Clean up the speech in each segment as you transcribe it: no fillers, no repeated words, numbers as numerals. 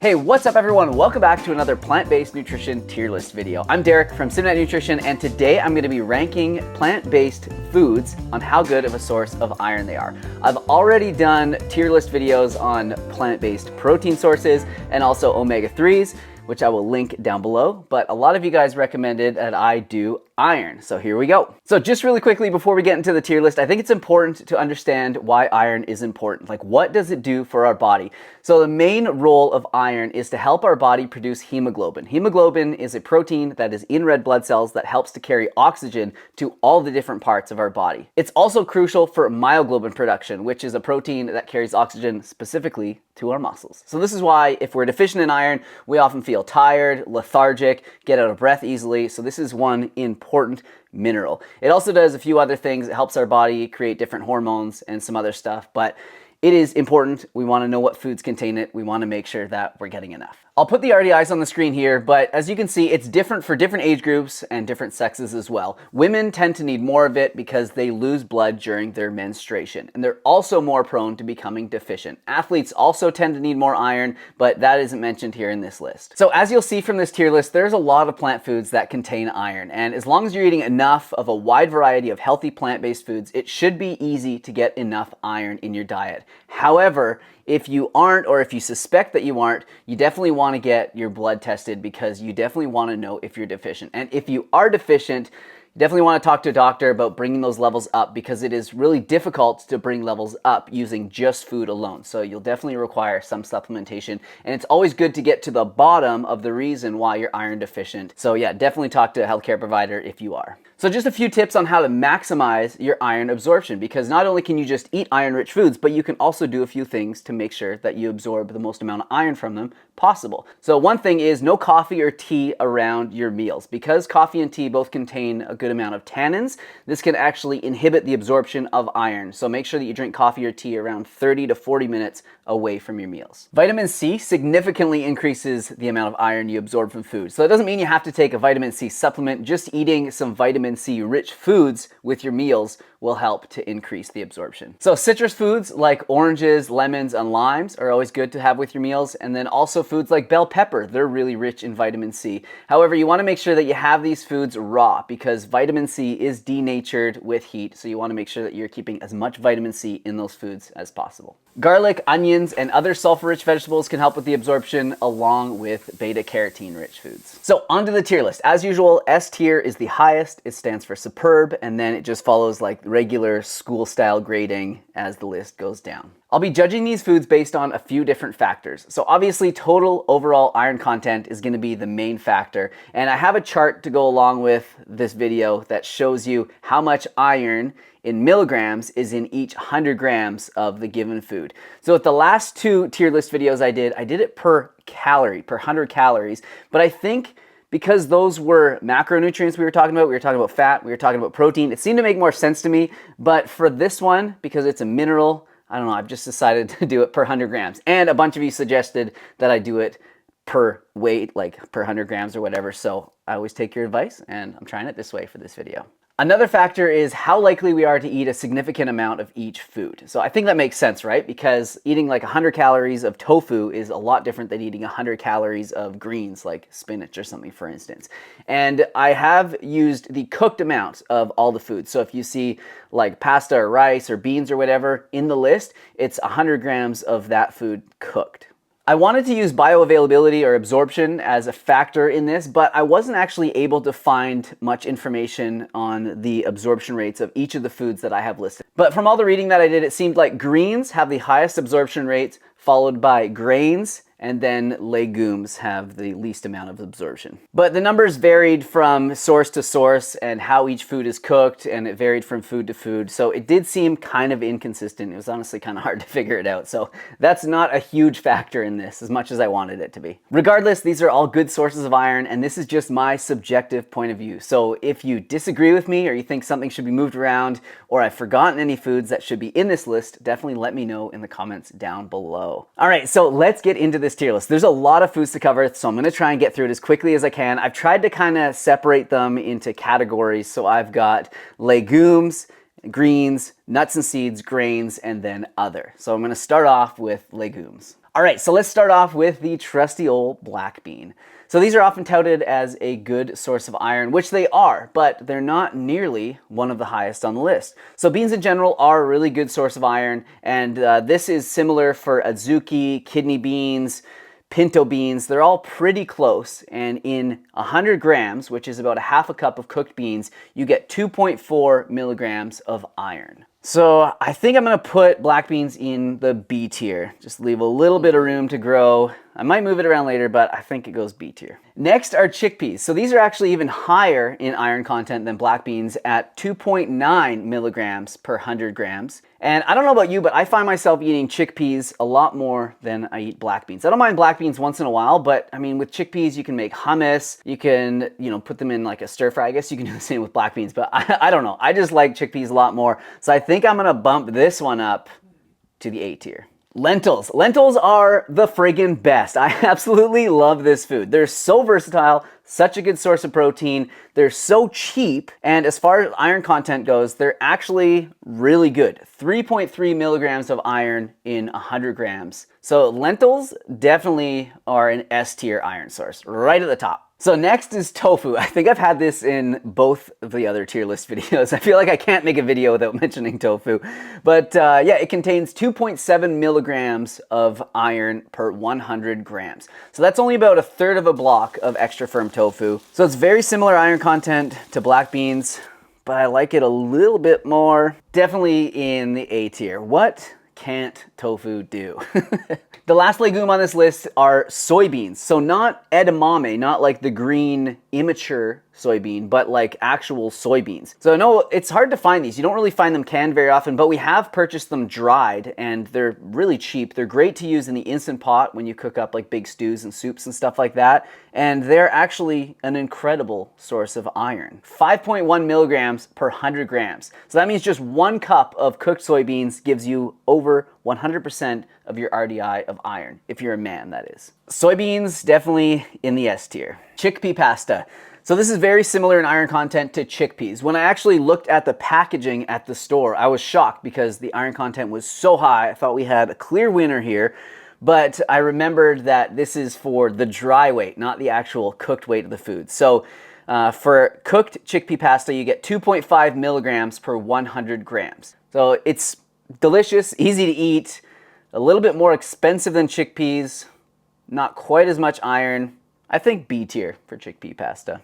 Hey, what's up everyone? Welcome back to another plant-based nutrition tier list video. I'm Derek from Simnett Nutrition, and today I'm going to be ranking plant-based foods on how good of a source of iron they are. I've already done tier list videos on plant-based protein sources and also omega-3s, which I will link down below, but a lot of you guys recommended that I do iron, so here we go. So just really quickly before we get into the tier list, I think it's important to understand why iron is important. Like, what does it do for our body? So the main role of iron is to help our body produce hemoglobin. Hemoglobin is a protein that is in red blood cells that helps to carry oxygen to all the different parts of our body. It's also crucial for myoglobin production, which is a protein that carries oxygen specifically to our muscles. So this is why if we're deficient in iron, we often feel tired, lethargic, get out of breath easily. So this is one important mineral. It also does a few other things. It helps our body create different hormones and some other stuff, but it is important. We want to know what foods contain it. We want to make sure that we're getting enough. I'll put the RDIs on the screen here, but as you can see, it's different for different age groups and different sexes as well. Women tend to need more of it because they lose blood during their menstruation, and they're also more prone to becoming deficient. Athletes also tend to need more iron, but that isn't mentioned here in this list. So as you'll see from this tier list, there's a lot of plant foods that contain iron, and as long as you're eating enough of a wide variety of healthy plant-based foods, it should be easy to get enough iron in your diet. However, if you aren't, or if you suspect that you aren't, you definitely want to get your blood tested because you definitely want to know if you're deficient. And if you are deficient, you definitely want to talk to a doctor about bringing those levels up because it is really difficult to bring levels up using just food alone. So you'll definitely require some supplementation, and it's always good to get to the bottom of the reason why you're iron deficient. So yeah, definitely talk to a healthcare provider if you are. So just a few tips on how to maximize your iron absorption, because not only can you just eat iron-rich foods, but you can also do a few things to make sure that you absorb the most amount of iron from them possible. So one thing is no coffee or tea around your meals. Because coffee and tea both contain a good amount of tannins, this can actually inhibit the absorption of iron. So make sure that you drink coffee or tea around 30 to 40 minutes away from your meals. Vitamin C significantly increases the amount of iron you absorb from food. So it doesn't mean you have to take a vitamin C supplement. Just eating some vitamin C rich foods with your meals will help to increase the absorption. So citrus foods like oranges, lemons, and limes are always good to have with your meals. And then also foods like bell pepper, they're really rich in vitamin C. However, you want to make sure that you have these foods raw because vitamin C is denatured with heat. So you want to make sure that you're keeping as much vitamin C in those foods as possible. Garlic, onions, and other sulfur-rich vegetables can help with the absorption along with beta-carotene-rich foods. So onto the tier list. As usual, S tier is the highest. It stands for superb, and then it just follows like regular school-style grading as the list goes down. I'll be judging these foods based on a few different factors. So obviously total overall iron content is going to be the main factor. And I have a chart to go along with this video that shows you how much iron in milligrams is in each 100 grams of the given food. So with the last two tier list videos I did it per calorie, per 100 calories. But I think because those were macronutrients we were talking about fat, we were talking about protein, it seemed to make more sense to me. But for this one, because it's a mineral, I don't know, I've just decided to do it per 100 grams. And a bunch of you suggested that I do it per weight, like per 100 grams or whatever. So I always take your advice, and I'm trying it this way for this video. Another factor is how likely we are to eat a significant amount of each food. So I think that makes sense, right? Because eating like 100 calories of tofu is a lot different than eating 100 calories of greens like spinach or something, for instance. And I have used the cooked amount of all the foods. So if you see like pasta or rice or beans or whatever in the list, it's 100 grams of that food cooked. I wanted to use bioavailability or absorption as a factor in this, but I wasn't actually able to find much information on the absorption rates of each of the foods that I have listed. But from all the reading that I did, it seemed like greens have the highest absorption rates, followed by grains, and then legumes have the least amount of absorption. But the numbers varied from source to source and how each food is cooked, and it varied from food to food. So it did seem kind of inconsistent. It was honestly kind of hard to figure it out. So that's not a huge factor in this as much as I wanted it to be. Regardless, these are all good sources of iron, and this is just my subjective point of view. So if you disagree with me or you think something should be moved around or I've forgotten any foods that should be in this list, definitely let me know in the comments down below. All right, so let's get into this tier list. There's a lot of foods to cover, so I'm gonna try and get through it as quickly as I can. I've tried to kind of separate them into categories. So I've got legumes, greens, nuts and seeds, grains, and then other. So I'm gonna start off with legumes. All right, so let's start off with the trusty old black bean. So these are often touted as a good source of iron, which they are, but they're not nearly one of the highest on the list. So beans in general are a really good source of iron, and this is similar for azuki, kidney beans, pinto beans. They're all pretty close, and in 100 grams, which is about a half a cup of cooked beans, you get 2.4 milligrams of iron. So I think I'm gonna put black beans in the B tier. Just leave a little bit of room to grow. I might move it around later, but I think it goes B tier. Next are chickpeas. So these are actually even higher in iron content than black beans at 2.9 milligrams per 100 grams. And I don't know about you, but I find myself eating chickpeas a lot more than I eat black beans. I don't mind black beans once in a while, but I mean, with chickpeas, you can make hummus. You can, put them in like a stir fry. I guess you can do the same with black beans, but I don't know. I just like chickpeas a lot more. So I think I'm gonna bump this one up to the A tier. Lentils. Lentils are the friggin' best. I absolutely love this food. They're so versatile, such a good source of protein. They're so cheap, and as far as iron content goes, they're actually really good. 3.3 milligrams of iron in 100 grams. So lentils definitely are an S tier iron source, right at the top. So next is tofu. I think I've had this in both of the other tier list videos. I feel like I can't make a video without mentioning tofu. But yeah, it contains 2.7 milligrams of iron per 100 grams. So that's only about a third of a block of extra firm tofu. So it's very similar iron content to black beans, but I like it a little bit more. Definitely in the A tier. What can't tofu do? The last legume on this list are soybeans. So not edamame, not like the green immature soybean, but like actual soybeans. So no, it's hard to find these. You don't really find them canned very often, but we have purchased them dried and they're really cheap. They're great to use in the Instant Pot when you cook up like big stews and soups and stuff like that. And they're actually an incredible source of iron. 5.1 milligrams per 100 grams. So that means just 1 cup of cooked soybeans gives you over 100% of your RDI of iron, if you're a man, that is. Soybeans, definitely in the S tier. Chickpea pasta. So this is very similar in iron content to chickpeas. When I actually looked at the packaging at the store, I was shocked because the iron content was so high. I thought we had a clear winner here, but I remembered that this is for the dry weight, not the actual cooked weight of the food. So for cooked chickpea pasta, you get 2.5 milligrams per 100 grams. So it's delicious, easy to eat, a little bit more expensive than chickpeas, not quite as much iron. I think B tier for chickpea pasta.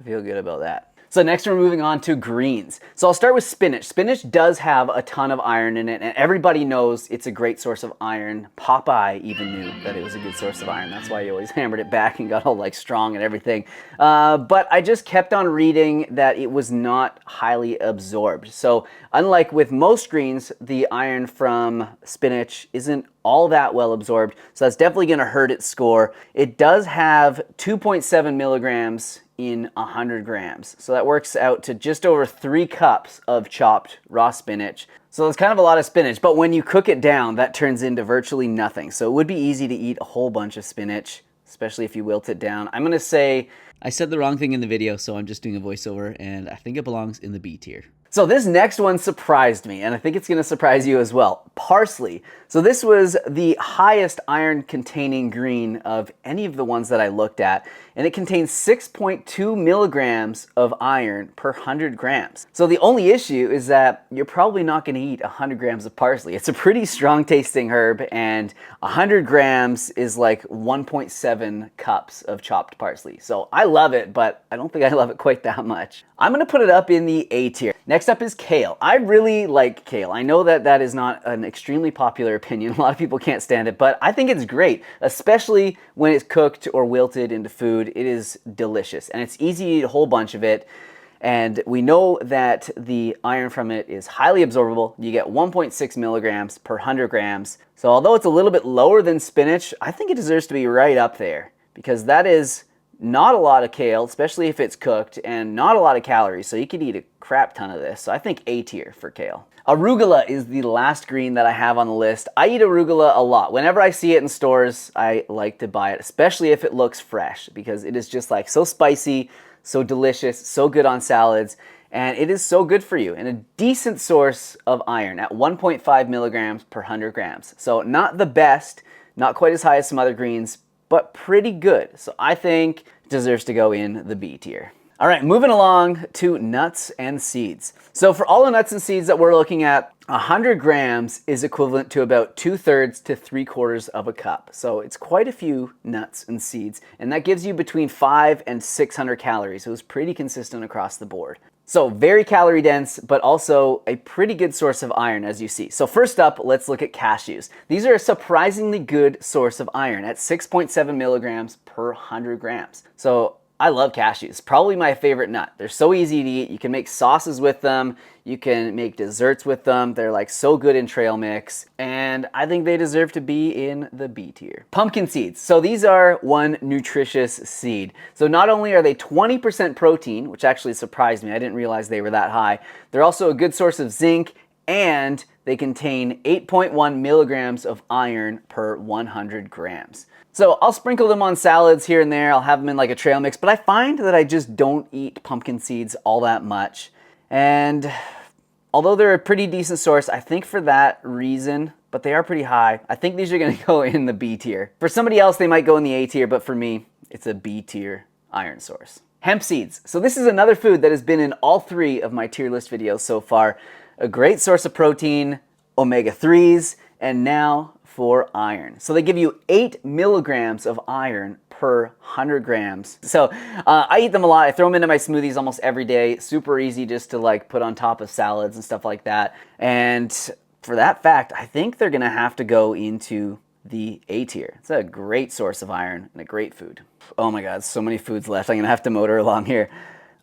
I feel good about that. So next we're moving on to greens. So I'll start with spinach. Spinach does have a ton of iron in it, and everybody knows it's a great source of iron. Popeye even knew that it was a good source of iron. That's why he always hammered it back and got all like strong and everything. But I just kept on reading that it was not highly absorbed. So unlike with most greens, the iron from spinach isn't all that well absorbed. So that's definitely gonna hurt its score. It does have 2.7 milligrams in 100 grams. So that works out to just over 3 cups of chopped raw spinach. So it's kind of a lot of spinach, but when you cook it down, that turns into virtually nothing. So it would be easy to eat a whole bunch of spinach, especially if you wilt it down. I'm gonna say, I said the wrong thing in the video, so I'm just doing a voiceover, and I think it belongs in the B tier. So this next one surprised me, and I think it's gonna surprise you as well. Parsley. So this was the highest iron containing green of any of the ones that I looked at, and it contains 6.2 milligrams of iron per 100 grams. So the only issue is that you're probably not gonna eat 100 grams of parsley. It's a pretty strong tasting herb, and 100 grams is like 1.7 cups of chopped parsley. So I love it, but I don't think I love it quite that much. I'm gonna put it up in the A tier. Next up is kale. I really like kale. I know that that is not an extremely popular opinion. A lot of people can't stand it, but I think it's great, especially when it's cooked or wilted into food. It is delicious, and it's easy to eat a whole bunch of it. And we know that the iron from it is highly absorbable. You get 1.6 milligrams per 100 grams. So although it's a little bit lower than spinach, I think it deserves to be right up there, because that is not a lot of kale, especially if it's cooked, and not a lot of calories, so you could eat a crap ton of this. So I think A tier for kale. Arugula is the last green that I have on the list. I eat arugula a lot. Whenever I see it in stores, I like to buy it, especially if it looks fresh, because it is just like so spicy, so delicious, so good on salads, and it is so good for you, and a decent source of iron at 1.5 milligrams per 100 grams. So not the best, Not quite as high as some other greens, but pretty good. So I think it deserves to go in the B tier. All right, moving along to nuts and seeds. So for all the nuts and seeds that we're looking at, 100 grams is equivalent to about 2/3 to 3/4 of a cup. So it's quite a few nuts and seeds, and that gives you between 500 and 600 calories. So it's pretty consistent across the board. So very calorie dense, but also a pretty good source of iron, as you see. So first up, let's look at cashews. These are a surprisingly good source of iron at 6.7 milligrams per 100 grams. So I love cashews, probably my favorite nut. They're so easy to eat. You can make sauces with them. You can make desserts with them. They're like so good in trail mix. And I think they deserve to be in the B tier. Pumpkin seeds. So these are one nutritious seed. So not only are they 20% protein, which actually surprised me. I didn't realize they were that high. They're also a good source of zinc, and they contain 8.1 milligrams of iron per 100 grams. So I'll sprinkle them on salads here and there. I'll have them in like a trail mix, but I find that I just don't eat pumpkin seeds all that much. And although they're a pretty decent source, I think for that reason, but they are pretty high, I think these are gonna go in the B tier. For somebody else, they might go in the A tier, but for me, it's a B tier iron source. Hemp seeds. So this is another food that has been in all 3 of my tier list videos so far. A great source of protein, omega-3s, and now for iron. So they give you 8 milligrams of iron per 100 grams. So I eat them a lot. I throw them into my smoothies almost every day. Super easy just to like put on top of salads and stuff like that. And for that fact, I think they're gonna have to go into the A tier. It's a great source of iron and a great food. Oh my God, so many foods left. I'm gonna have to motor along here.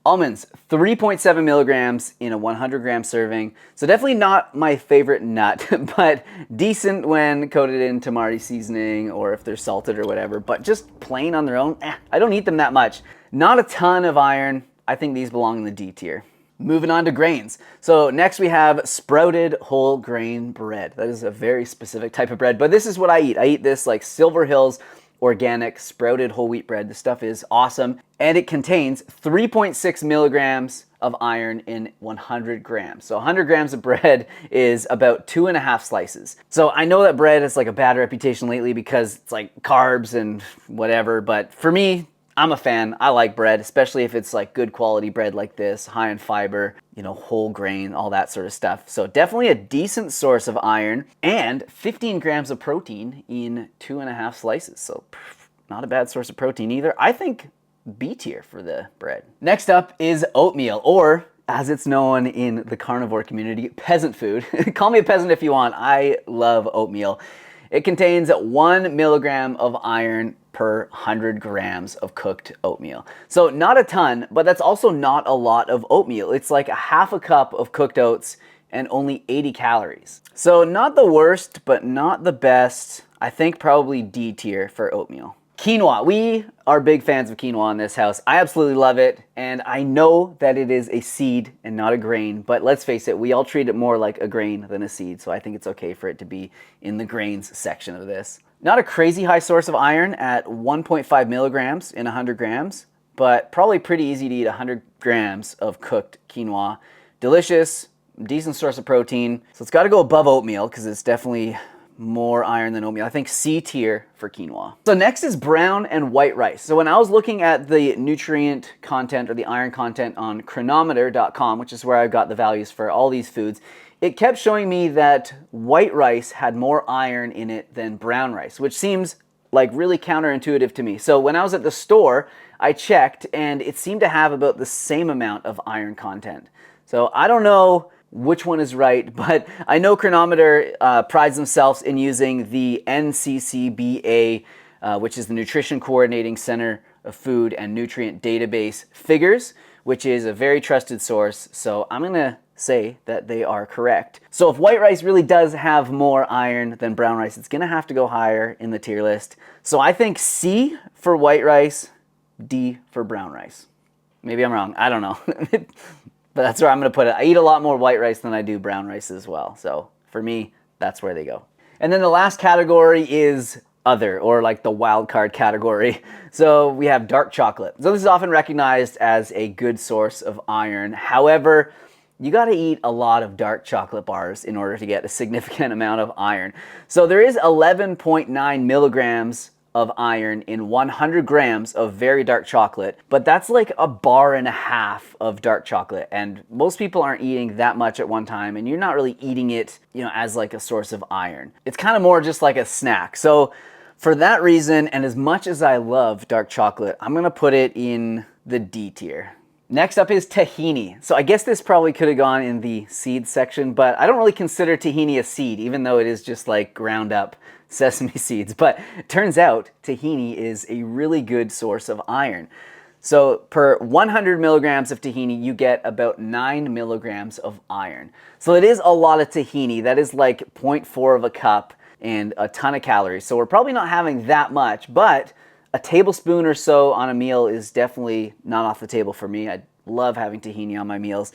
Almonds, 3.7 milligrams in a 100 gram serving. So definitely not my favorite nut, but decent when coated in tamari seasoning or if they're salted or whatever, but just plain on their own, I don't eat them that much. Not a ton of iron. I think these belong in the D tier. Moving on to grains. So next we have sprouted whole grain bread. That is a very specific type of bread, but this is what I eat. I eat this like Silver Hills organic sprouted whole wheat bread. This stuff is awesome. And it contains 3.6 milligrams of iron in 100 grams. So 100 grams of bread is about 2.5 slices. So I know that bread has like a bad reputation lately because it's like carbs and whatever, but for me, I'm a fan. I like bread, especially if it's like good quality bread like this, high in fiber, you know, whole grain, all that sort of stuff. So definitely a decent source of iron and 15 grams of protein in 2.5 slices. So not a bad source of protein either. I think B tier for the bread. Next up is oatmeal, or as it's known in the carnivore community, peasant food. Call me a peasant if you want. I love oatmeal. It contains 1 milligram of iron per 100 grams of cooked oatmeal. So not a ton, but that's also not a lot of oatmeal. It's like a half a cup of cooked oats and only 80 calories. So not the worst, but not the best. I think probably D tier for oatmeal. Quinoa. We are big fans of quinoa in this house. I absolutely love it, and I know that it is a seed and not a grain, but let's face it, we all treat it more like a grain than a seed, so I think it's okay for it to be in the grains section of this. Not a crazy high source of iron at 1.5 milligrams in 100 grams, but probably pretty easy to eat 100 grams of cooked quinoa. Delicious, decent source of protein, so it's got to go above oatmeal because it's definitely more iron than oatmeal. I think C tier for quinoa. So next is brown and white rice. So when I was looking at the nutrient content or the iron content on chronometer.com, which is where I got the values for all these foods, it kept showing me that white rice had more iron in it than brown rice, which seems like really counterintuitive to me. So when I was at the store, I checked and it seemed to have about the same amount of iron content. So I don't know which one is right, but I know Chronometer prides themselves in using the NCCBA, which is the Nutrition Coordinating Center of Food and Nutrient Database figures, which is a very trusted source. So I'm gonna say that they are correct. So if white rice really does have more iron than brown rice, it's gonna have to go higher in the tier list. So I think C for white rice, D for brown rice. Maybe I'm wrong, I don't know. But that's where I'm gonna put it. I eat a lot more white rice than I do brown rice as well. So for me, that's where they go. And then the last category is other, or like the wild card category. So we have dark chocolate. So this is often recognized as a good source of iron. However, you got to eat a lot of dark chocolate bars in order to get a significant amount of iron. So there is 11.9 milligrams of iron in 100 grams of very dark chocolate, but that's like a bar and a half of dark chocolate, and most people aren't eating that much at one time, and you're not really eating it, as like a source of iron. It's kind of more just like a snack. So for that reason, and as much as I love dark chocolate, I'm gonna put it in the D tier. Next up is tahini. So I guess this probably could have gone in the seed section, but I don't really consider tahini a seed, even though it is just like ground up sesame seeds. But it turns out tahini is a really good source of iron. So per 100 milligrams of tahini, you get about 9 milligrams of iron. So it is a lot of tahini. That is like 0.4 of a cup and a ton of calories. So we're probably not having that much, but a tablespoon or so on a meal is definitely not off the table for me. I love having tahini on my meals,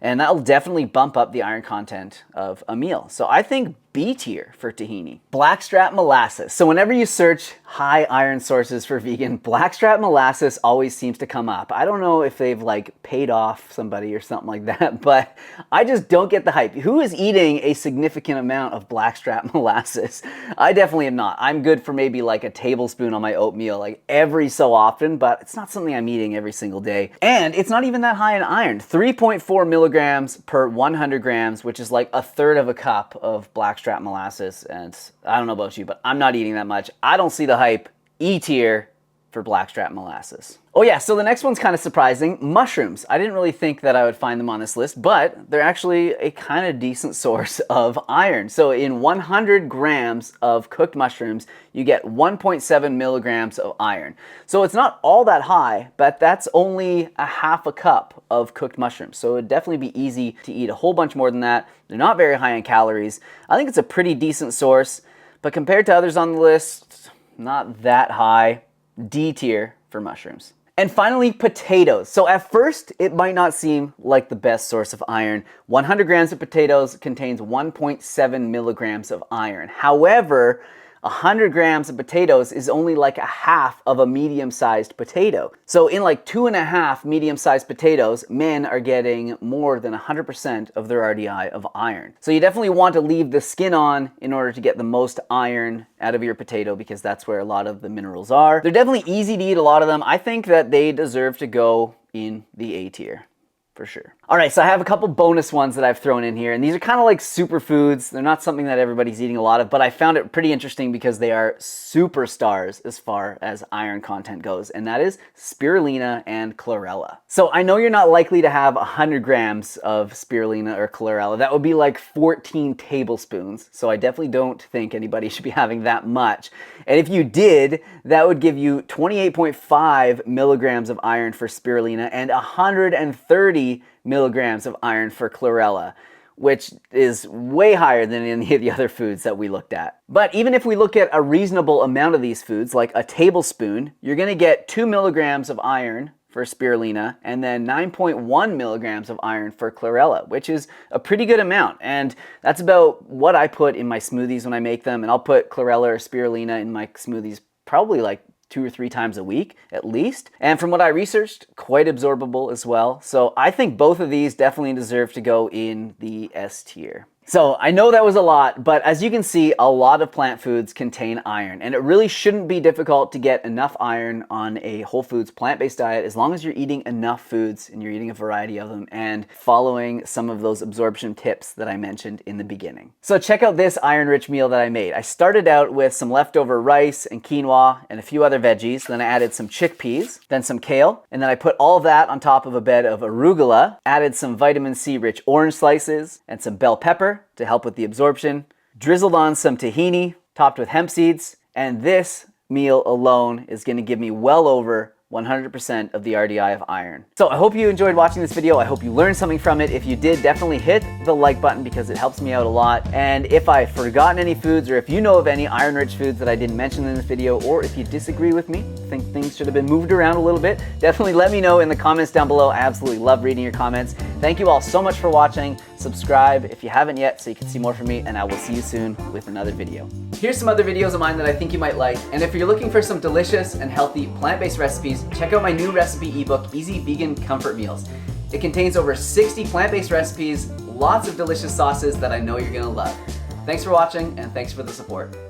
and that'll definitely bump up the iron content of a meal. So I think B tier for tahini. Blackstrap molasses. So whenever you search high iron sources for vegan, blackstrap molasses always seems to come up. I don't know if they've like paid off somebody or something like that, but I just don't get the hype. Who is eating a significant amount of blackstrap molasses? I definitely am not. I'm good for maybe like a tablespoon on my oatmeal like every so often, but it's not something I'm eating every single day. And it's not even that high in iron. 3.4 milligrams per 100 grams, which is like a third of a cup of blackstrap molasses, and I don't know about you, but I'm not eating that much. I don't see the hype. E tier for blackstrap molasses. Oh yeah, so the next one's kind of surprising. Mushrooms. I didn't really think that I would find them on this list, but they're actually a kind of decent source of iron. So in 100 grams of cooked mushrooms, you get 1.7 milligrams of iron. So it's not all that high, but that's only a half a cup of cooked mushrooms. So it'd definitely be easy to eat a whole bunch more than that. They're not very high in calories. I think it's a pretty decent source, but compared to others on the list, not that high. D tier for mushrooms. And finally, potatoes. So at first, it might not seem like the best source of iron. 100 grams of potatoes contains 1.7 milligrams of iron. However, 100 grams of potatoes is only like a half of a medium-sized potato. So in like 2.5 medium-sized potatoes, men are getting more than 100% of their RDI of iron. So you definitely want to leave the skin on in order to get the most iron out of your potato, because that's where a lot of the minerals are. They're definitely easy to eat, a lot of them. I think that they deserve to go in the A tier. For sure. All right, so I have a couple bonus ones that I've thrown in here, and these are kind of like superfoods. They're not something that everybody's eating a lot of, but I found it pretty interesting because they are superstars as far as iron content goes, and that is spirulina and chlorella. So I know you're not likely to have 100 grams of spirulina or chlorella. That would be like 14 tablespoons, so I definitely don't think anybody should be having that much. And if you did, that would give you 28.5 milligrams of iron for spirulina and 130 milligrams of iron for chlorella, which is way higher than any of the other foods that we looked at. But even if we look at a reasonable amount of these foods, like a tablespoon, you're gonna get 2 milligrams of iron for spirulina and then 9.1 milligrams of iron for chlorella, which is a pretty good amount. And that's about what I put in my smoothies when I make them. And I'll put chlorella or spirulina in my smoothies probably like 2 or 3 times a week at least. And from what I researched, quite absorbable as well. So I think both of these definitely deserve to go in the S tier. So I know that was a lot, but as you can see, a lot of plant foods contain iron, and it really shouldn't be difficult to get enough iron on a whole foods plant-based diet as long as you're eating enough foods and you're eating a variety of them and following some of those absorption tips that I mentioned in the beginning. So check out this iron-rich meal that I made. I started out with some leftover rice and quinoa and a few other veggies. Then I added some chickpeas, then some kale, and then I put all of that on top of a bed of arugula, added some vitamin C rich orange slices and some bell pepper to help with the absorption, drizzled on some tahini, topped with hemp seeds, and this meal alone is going to give me well over 100% of the RDI of iron. So I hope you enjoyed watching this video. I hope you learned something from it. If you did, definitely hit the like button because it helps me out a lot. And if I've forgotten any foods, or if you know of any iron-rich foods that I didn't mention in this video, or if you disagree with me, think things should have been moved around a little bit, definitely let me know in the comments down below. I absolutely love reading your comments. Thank you all so much for watching. Subscribe if you haven't yet so you can see more from me, and I will see you soon with another video. Here's some other videos of mine that I think you might like, and if you're looking for some delicious and healthy plant-based recipes, check out my new recipe ebook, Easy Vegan Comfort Meals. It contains over 60 plant-based recipes, lots of delicious sauces that I know you're gonna love. Thanks for watching and thanks for the support.